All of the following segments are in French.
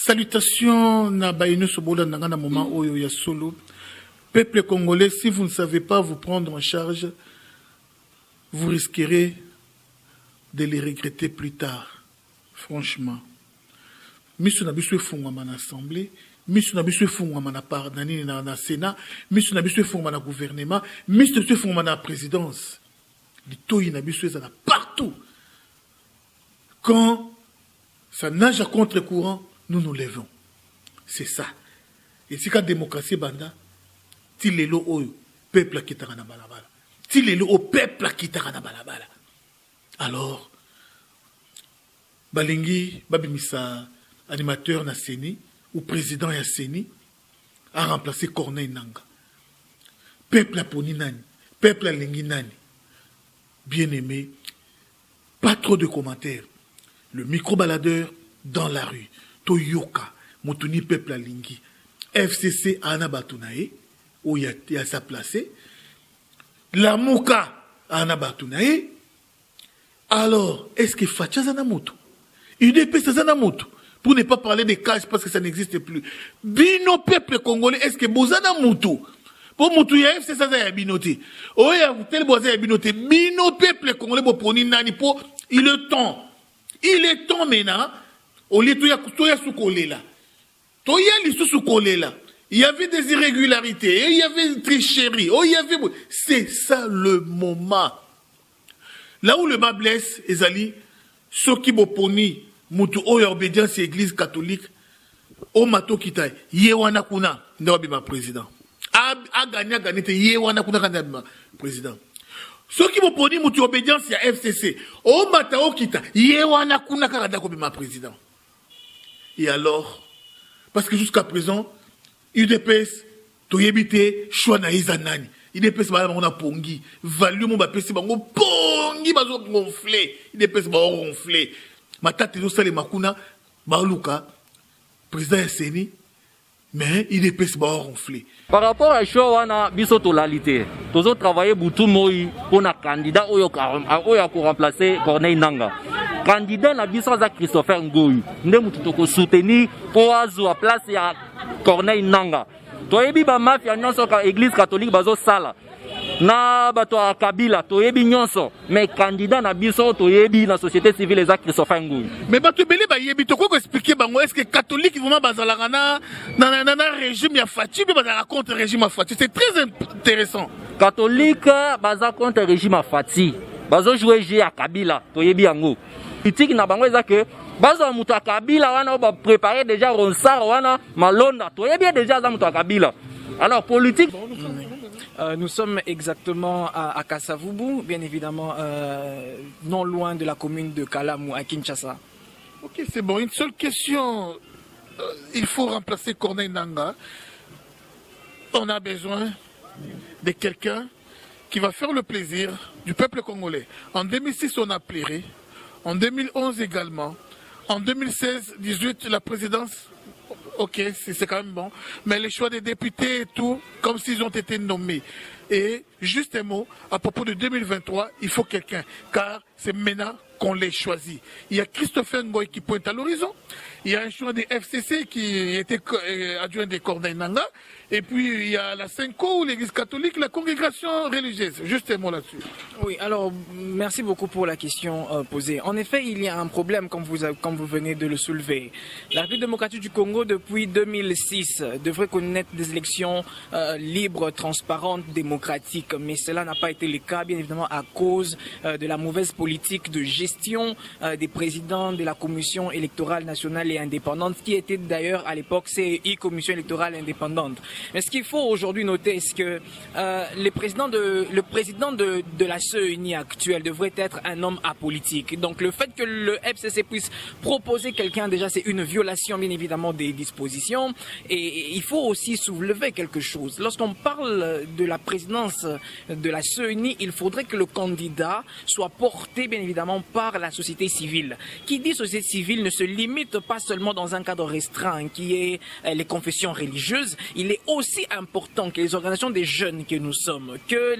Salutations na baïnu sobola na moment oyo ya solo. Peuple congolais, si vous ne savez pas vous prendre en charge, vous risquerez de les regretter plus tard. Franchement. Misu na biso efungwama na assemblée, misu na biso efungwama na nani na Sénat, misu na biso efungwama na gouvernement, misu na biso efungwama na présidence. Litoyi na biso ezala partout. Quand ça nage à contre-courant, nous nous levons. C'est ça. Et si la démocratie banda, tilelo au peuple qui t'a na balabala. Tilelo au peuple qui t'a na balabala. Alors, Balingi, Babimisa, animateur na Seni, ou président ya Seni, a remplacé Corneille Nanga. Peuple a poni nani, peuple a lingi nani. Bien aimé, pas trop de commentaires. Le micro-baladeur dans la rue. Toyoka, Motuni peuple a lingi. FCC Ana Batunae, où il y a sa placé. La Mouka Ana Batunae. Alors, est-ce que Fatia Zanamoto? UDP Zanamoto? Pour ne pas parler des cages parce que ça n'existe plus. Bino peuple congolais, est-ce que Bozana Moutou? Pour Moutou, il y a FCC Zana Binoté. Oh, il y a tel Bozana Binoté. Bino peuple congolais, Boponi Nani, pour il est temps. Il est temps maintenant. Au lieu de Toya Soukolela. Toya Lissou Soukolela. Il y avait des irrégularités. Il y avait une tricherie. Oh, il y avait. C'est ça le moment. Là où le bas blesse, Ezali, ceux qui boponi, Moutou, oh, obédience à l'église catholique, oh, mato kita, yewana kuna, n'obi ma président. A gagné, yewana kuna, ma président. Ceux qui boponi, Moutou, obédience à FCC, oh, matao kita, yewana kuna, ma président. Et alors, parce que jusqu'à présent, UDPS, Toyebite, Chouana Izanani. UDPS, on a pongi. Value, mon bapesi, on pongi, bazo gonflé. UDPS, on gonflé. Ma tante, nous salé makuna, Baluka, président Yasseni, mais UDPS, on gonflé. Par rapport à Chouana, biso tolalité. Tous autres travaillent boutou moi pour un candidat ou pour remplacer Corneille Nanga. Candidat na biso za Christopher Ngoyi nde mutu toko soutenir pour azwa place ya Corneille Nanga. Toyebi ba mafia nyonso ka église catholique bazo sala na bato a Kabila toyebi nyonso mais candidat na biso toyebi na société civile za Christopher Ngoyi. Mais bato belé ba yebi to ko expliquer bango est-ce que catholique vraiment bazalaka na régime ya Fati bi bazala contre régime ya Fati. C'est très intéressant. Catholique baza contre régime ya Fati. Bazo jouer jeu ya Kabila toyebi yango. Politique na bango ezake bazo mutu Kabila wana ba préparer déjà ronsar wana malonda toyebi déjà za mutu Kabila. Alors politique nous sommes exactement à Kasavubu, bien évidemment non loin de la commune de Kalamu à Kinshasa. OK, c'est bon, une seule question. Il faut remplacer Corneille Nanga. On a besoin de quelqu'un qui va faire le plaisir du peuple congolais. En 2006, on a pleuré. En 2011 également. En 2016-18, la présidence, ok, c'est quand même bon. Mais les choix des députés et tout, comme s'ils ont été nommés. Et juste un mot, à propos de 2023, il faut quelqu'un. Car c'est maintenant qu'on les choisit. Il y a Christopher Ngoy qui pointe à l'horizon. Il y a un choix des FCC qui était adjoint des Corneille Nanga. Et puis il y a la Senko, l'église catholique, la congrégation religieuse. Juste un mot là-dessus. Oui, alors merci beaucoup pour la question posée. En effet, il y a un problème comme vous venez de le soulever. La République démocratique du Congo, depuis 2006, devrait connaître des élections libres, transparentes, démocratiques. Mais cela n'a pas été le cas, bien évidemment, à cause de la mauvaise politique de gestion des présidents de la Commission électorale nationale et indépendante, qui était d'ailleurs à l'époque CEI, Commission électorale indépendante. Mais ce qu'il faut aujourd'hui noter, c'est que le président de la CENI actuelle devrait être un homme apolitique. Donc le fait que le FCC puisse proposer quelqu'un, déjà c'est une violation bien évidemment des dispositions. Et il faut aussi soulever quelque chose. Lorsqu'on parle de la présidence de la CENI, il faudrait que le candidat soit porté bien évidemment par la société civile. Qui dit société civile ne se limite pas seulement dans un cadre restreint qui est les confessions religieuses. Il est aussi important que les organisations des jeunes que nous sommes, que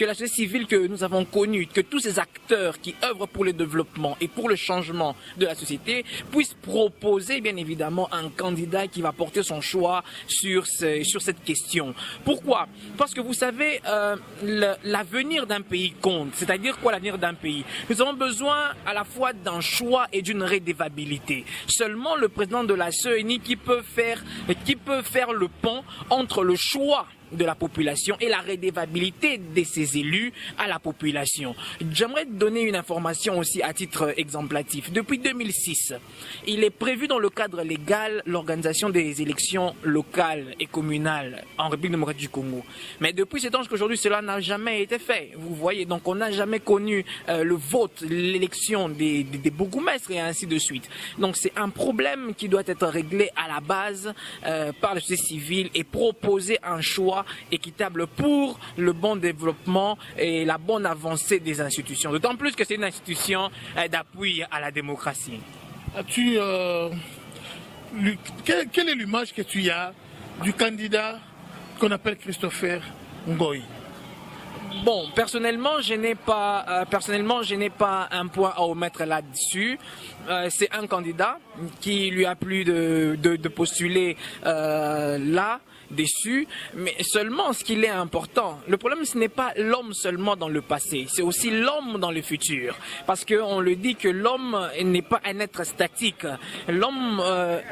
la société civile que nous avons connue, que tous ces acteurs qui œuvrent pour le développement et pour le changement de la société puissent proposer bien évidemment un candidat qui va porter son choix sur cette question. Pourquoi? Parce que vous savez, l'avenir d'un pays compte. C'est-à-dire quoi l'avenir d'un pays? Nous avons besoin à la fois d'un choix et d'une rédévabilité. Seulement le président de la CENI qui peut faire le pont entre le choix de la population et la rédévabilité de ses élus à la population. J'aimerais donner une information aussi à titre exemplatif. Depuis 2006, il est prévu dans le cadre légal l'organisation des élections locales et communales en République démocratique du Congo. Mais depuis cet an jusqu'aujourd'hui, cela n'a jamais été fait. Vous voyez, donc on n'a jamais connu le vote, l'élection des bourgmestres et ainsi de suite. Donc c'est un problème qui doit être réglé à la base par la société civile et proposer un choix équitable pour le bon développement et la bonne avancée des institutions. D'autant plus que c'est une institution d'appui à la démocratie. As-tu, quelle est l'image que tu as du candidat qu'on appelle Christopher Ngoy? Bon, personnellement, je n'ai pas un point à omettre là-dessus. C'est un candidat qui lui a plu de postuler là-dessus, mais seulement ce qu'il est important. Le problème, ce n'est pas l'homme seulement dans le passé, c'est aussi l'homme dans le futur. Parce qu'on le dit que l'homme n'est pas un être statique. L'homme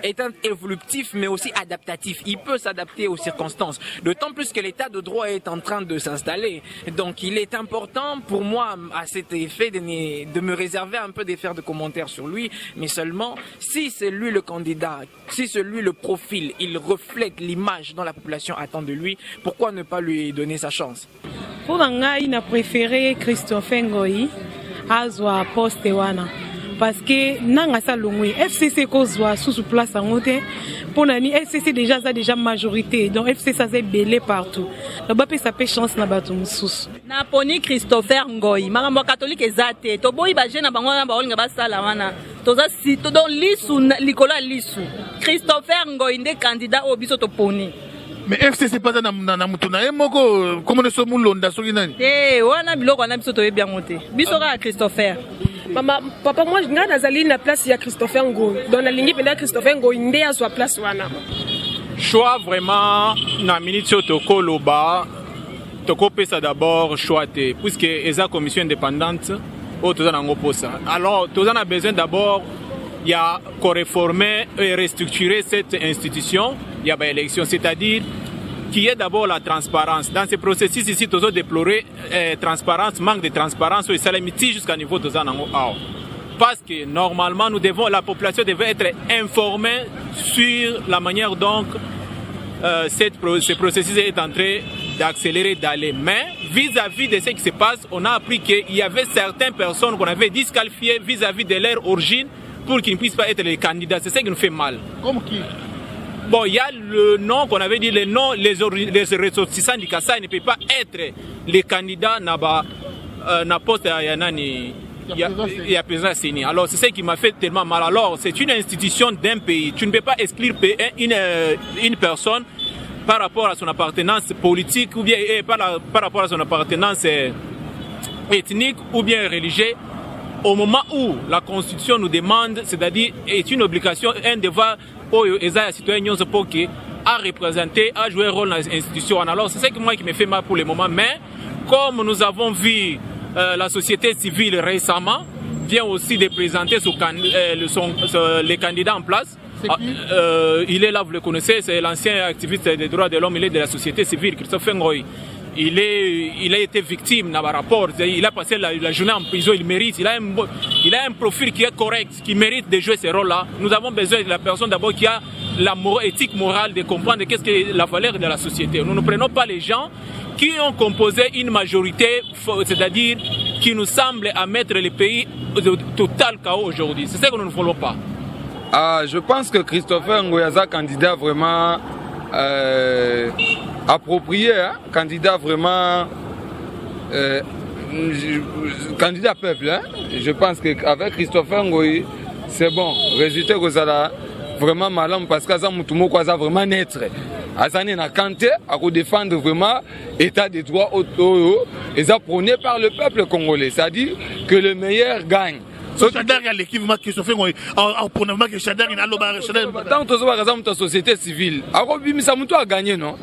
est un évolutif, mais aussi adaptatif. Il peut s'adapter aux circonstances. D'autant plus que l'état de droit est en train de s'installer. Donc il est important pour moi, à cet effet, de me réserver un peu de faire de commentaires sur lui, mais seulement si c'est lui le candidat, si c'est lui le profil, il reflète l'image dont la population attend de lui, pourquoi ne pas lui donner sa chance? Pour moi, il a préféré Christopher Ngoy à Zwa poste wana. Parce que nanga salongwe FCC kozwa sous place en côté pour nani FCC déjà majorité donc FCC ça c'est belé partout là-bas ça peut chance na batu mususu na poni Christopher Ngoy makambo catholique ezate to boyi ba jeune bango na ba olinga ba sala wana toza sito donc lisu likola lisu Christopher Ngoy nde candidat au biso to poni. Mais FCC pas na mutu na moko comment ne sommes londa soki nani wana biloko wana biso to bien monté biso ka Christopher. Mama, papa, moi, je suis allé na place il y a Christopher Ngoy. Dans la ligne, il y a Christopher Ngoy, il y a sa place. Choix vraiment, na minute toko loba, toko pesa d'abord choix te, puisque esa commission indépendante, au toza nango posa. Alors, toza na besoin d'abord, il y a qu'on réformer et restructurer cette institution, il y a ba élection, c'est-à-dire qu'il y ait d'abord la transparence. Dans ce processus ici, nous avons déploré transparence, manque de transparence, et ça limite jusqu'à niveau de Zanango. Parce que normalement, la population devait être informée sur la manière dont ce processus est en train d'accélérer, d'aller. Mais vis-à-vis de ce qui se passe, on a appris qu'il y avait certaines personnes qu'on avait disqualifiées vis-à-vis de leur origine pour qu'ils ne puissent pas être les candidats. C'est ça qui nous fait mal. Comme qui? Bon, il y a le nom qu'on avait dit, les noms, les ressortissants du Kassai ne peuvent pas être les candidats na poste il y a président Séni. Alors c'est ça qui m'a fait tellement mal. Alors c'est une institution d'un pays. Tu ne peux pas exclure une personne par rapport à son appartenance politique ou bien par rapport à son appartenance ethnique ou bien religieuse. Au moment où la Constitution nous demande, c'est-à-dire est une obligation, un devoir pour les citoyens à représenter, à jouer un rôle dans les institutions. Alors c'est ça qui me fait mal pour le moment. Mais comme nous avons vu la société civile récemment vient aussi de présenter les candidats en place. Il est là, vous le connaissez, c'est l'ancien activiste des droits de l'homme, il est de la société civile, Christopher Ngoy. Il a été victime dans un rapport, il a passé la journée en prison, il mérite, il a un profil qui est correct, qui mérite de jouer ce rôle-là. Nous avons besoin de la personne d'abord qui a la éthique morale de comprendre qu'est-ce que est la valeur de la société. Nous ne prenons pas les gens qui ont composé une majorité, c'est-à-dire qui nous semble à mettre le pays au total chaos aujourd'hui. C'est ça que nous ne voulons pas. Je pense que Christopher Ngoyaza, candidat vraiment approprié, hein? Candidat vraiment candidat peuple, hein? Je pense qu'avec Christopher Ngoyi, c'est bon. Résultat que ça a vraiment malin parce que ça a vraiment naître. Azane na Kanté à défendre vraiment l'état des droits et ça prôné par le peuple congolais. C'est-à-dire que le meilleur gagne. Chadar a l'équipe Christopher Ngoyi en prenant que Chadar il a tant que la société civile, a gagné non.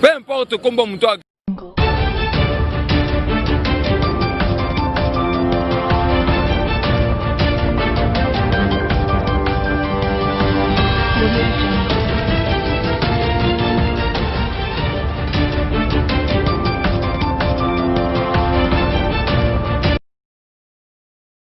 Peu importe comment on a